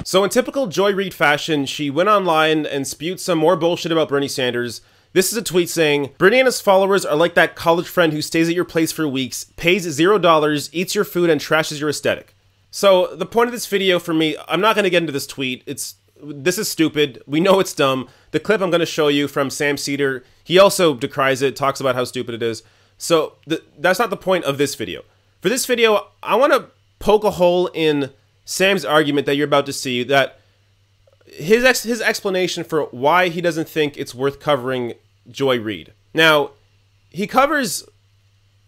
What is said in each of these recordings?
So in typical Joy Reid fashion, she went online and spewed some more bullshit about Bernie Sanders. This is a tweet saying, Bernie and his followers are like that college friend who stays at your place for weeks, pays $0, eats your food, and trashes your aesthetic. So the point of this video for me, I'm not going to get into this tweet. This is stupid. We know it's dumb. The clip I'm going to show you from Sam Seder, he also decries it, talks about how stupid it is. So that's not the point of this video. For this video, I want to poke a hole in Sam's argument that you're about to see, that his explanation for why he doesn't think it's worth covering Joy Reid. Now, he covers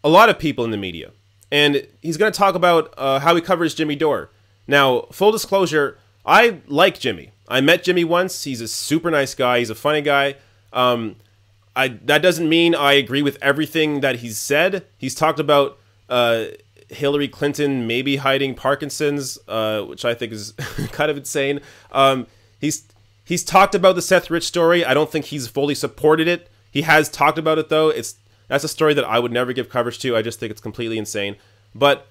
a lot of people in the media, and he's going to talk about how he covers Jimmy Dore. Now, full disclosure, I like Jimmy. I met Jimmy once. He's a super nice guy. He's a funny guy. That doesn't mean I agree with everything that he's said. He's talked about Hillary Clinton maybe hiding Parkinson's, which I think is kind of insane. He's talked about the Seth Rich story. I don't think he's fully supported it. He has talked about it, though. That's a story that I would never give coverage to. I just think it's completely insane. But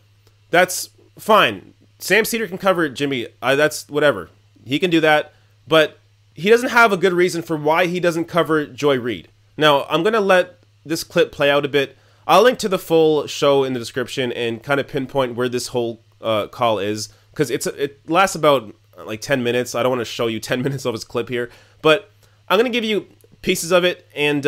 that's fine. Sam Seder can cover Jimmy. That's whatever. He can do that. But he doesn't have a good reason for why he doesn't cover Joy Reid. Now, I'm going to let this clip play out a bit. I'll link to the full show in the description and kind of pinpoint where this whole call is, because it lasts about like 10 minutes. I don't want to show you 10 minutes of his clip here, but I'm going to give you pieces of it and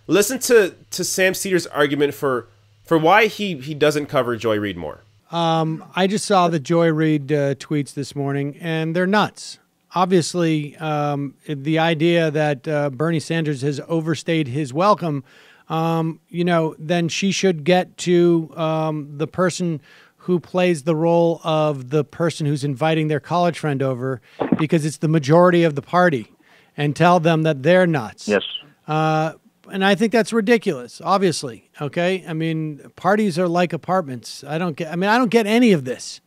listen to Sam Seder's argument for why he doesn't cover Joy Reid more. I just saw the Joy Reid tweets this morning, and they're nuts. Obviously, the idea that Bernie Sanders has overstayed his welcome, then she should get to the person who plays the role of the person who's inviting their college friend over, because it's the majority of the party, and tell them that they're nuts. Yes. And I think that's ridiculous, obviously. Okay. I mean, parties are like apartments. I don't get any of this.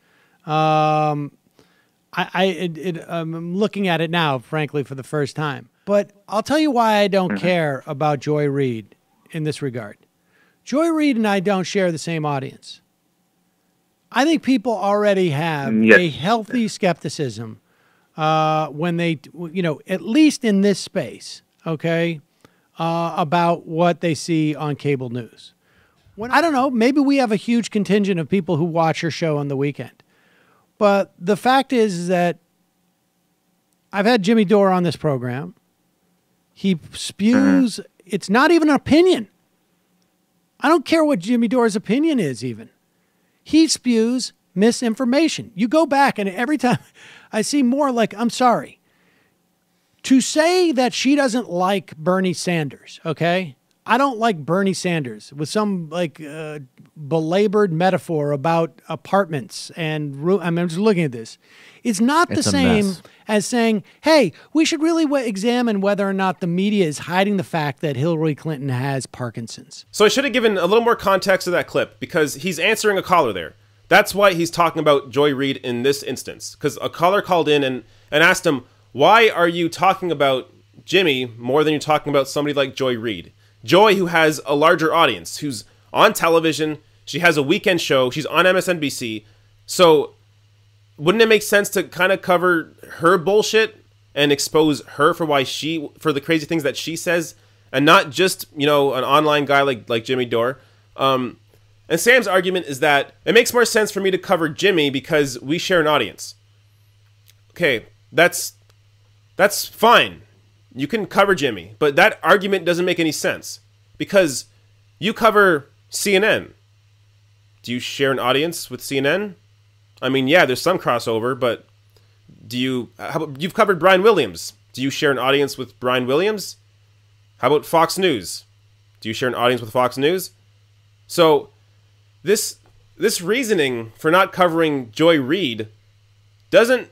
I'm looking at it now, frankly, for the first time. But I'll tell you why I don't care about Joy Reid in this regard. Joy Reid and I don't share the same audience. I think people already have a healthy skepticism when they, at least in this space, okay, about what they see on cable news. I don't know, maybe we have a huge contingent of people who watch her show on the weekend. But the fact is that I've had Jimmy Dore on this program. He spews, it's not even an opinion. I don't care what Jimmy Dore's opinion is even. He spews misinformation. You go back and every time I see more like, I'm sorry. To say that she doesn't like Bernie Sanders, okay? I don't like Bernie Sanders with some belabored metaphor about apartments and I'm just looking at this. It's not the same as saying, hey, we should really examine whether or not the media is hiding the fact that Hillary Clinton has Parkinson's. So I should have given a little more context to that clip, because he's answering a caller there. That's why he's talking about Joy Reid in this instance, because a caller called in and asked him, why are you talking about Jimmy more than you're talking about somebody like Joy Reid? Joy, who has a larger audience, who's on television, she has a weekend show, she's on MSNBC, so wouldn't it make sense to kind of cover her bullshit and expose her for for the crazy things that she says, and not just, an online guy like Jimmy Dore? And Sam's argument is that it makes more sense for me to cover Jimmy because we share an audience. Okay, that's fine. You can cover Jimmy, but that argument doesn't make any sense, because you cover CNN. Do you share an audience with CNN? I mean, yeah, there's some crossover, but you've covered Brian Williams. Do you share an audience with Brian Williams? How about Fox News? Do you share an audience with Fox News? So this reasoning for not covering Joy Reid doesn't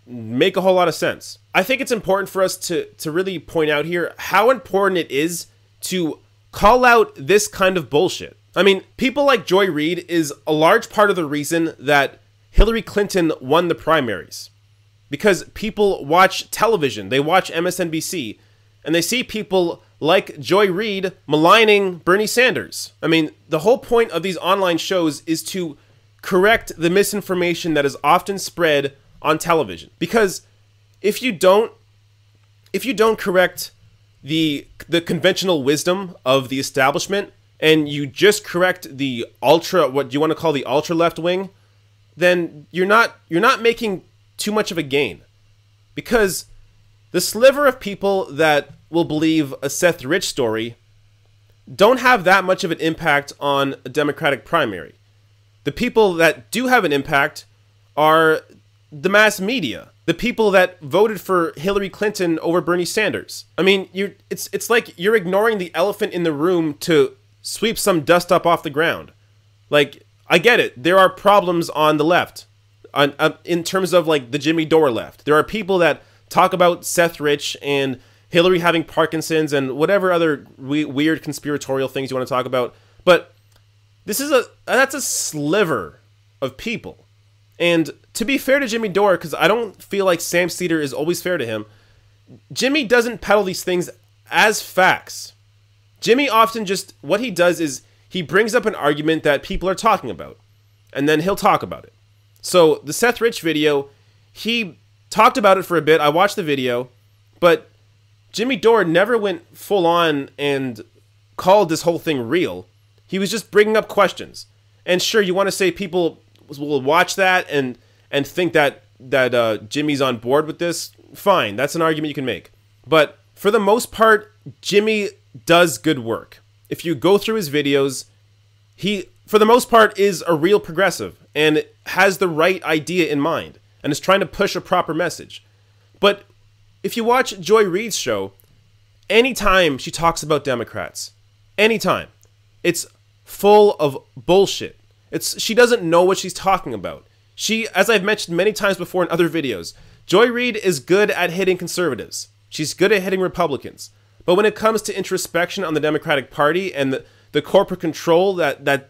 make a whole lot of sense. I think it's important for us to really point out here how important it is to call out this kind of bullshit. I mean, people like Joy Reid is a large part of the reason that Hillary Clinton won the primaries. Because people watch television, they watch MSNBC, and they see people like Joy Reid maligning Bernie Sanders. I mean, the whole point of these online shows is to correct the misinformation that is often spread on television. Because if you don't correct the conventional wisdom of the establishment, and you just correct the what you want to call the ultra left wing, then you're not making too much of a gain. Because the sliver of people that will believe a Seth Rich story don't have that much of an impact on a Democratic primary. The people that do have an impact are the mass media, the people that voted for Hillary Clinton over Bernie Sanders. I mean, it's like you're ignoring the elephant in the room to sweep some dust up off the ground. Like, I get it. There are problems on the left, in terms of like the Jimmy Dore left. There are people that talk about Seth Rich and Hillary having Parkinson's and whatever other weird conspiratorial things you want to talk about. But that's a sliver of people. And to be fair to Jimmy Dore, because I don't feel like Sam Seder is always fair to him, Jimmy doesn't peddle these things as facts. Jimmy often what he does is he brings up an argument that people are talking about, and then he'll talk about it. So the Seth Rich video, he talked about it for a bit. I watched the video, but Jimmy Dore never went full on and called this whole thing real. He was just bringing up questions. And sure, you want to say people will watch that and think that Jimmy's on board with this. Fine, that's an argument you can make. But for the most part, Jimmy does good work. If you go through his videos, he, for the most part, is a real progressive and has the right idea in mind and is trying to push a proper message. But if you watch Joy Reid's show, anytime she talks about Democrats, anytime, it's full of bullshit. She doesn't know what she's talking about. She, as I've mentioned many times before in other videos, Joy Reid is good at hitting conservatives. She's good at hitting Republicans. But when it comes to introspection on the Democratic Party and the corporate control that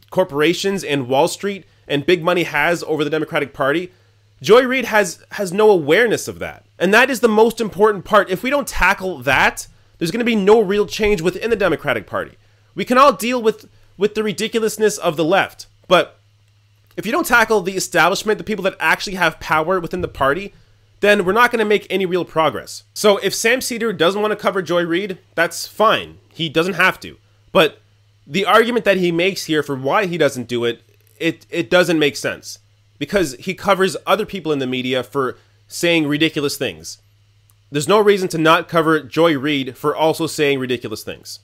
corporations and Wall Street and big money has over the Democratic Party, Joy Reid has no awareness of that. And that is the most important part. If we don't tackle that, there's going to be no real change within the Democratic Party. We can all deal with the ridiculousness of the left. But if you don't tackle the establishment, the people that actually have power within the party, then we're not going to make any real progress. So if Sam Seder doesn't want to cover Joy Reid, that's fine. He doesn't have to. But the argument that he makes here for why he doesn't do it, it doesn't make sense. Because he covers other people in the media for saying ridiculous things. There's no reason to not cover Joy Reid for also saying ridiculous things.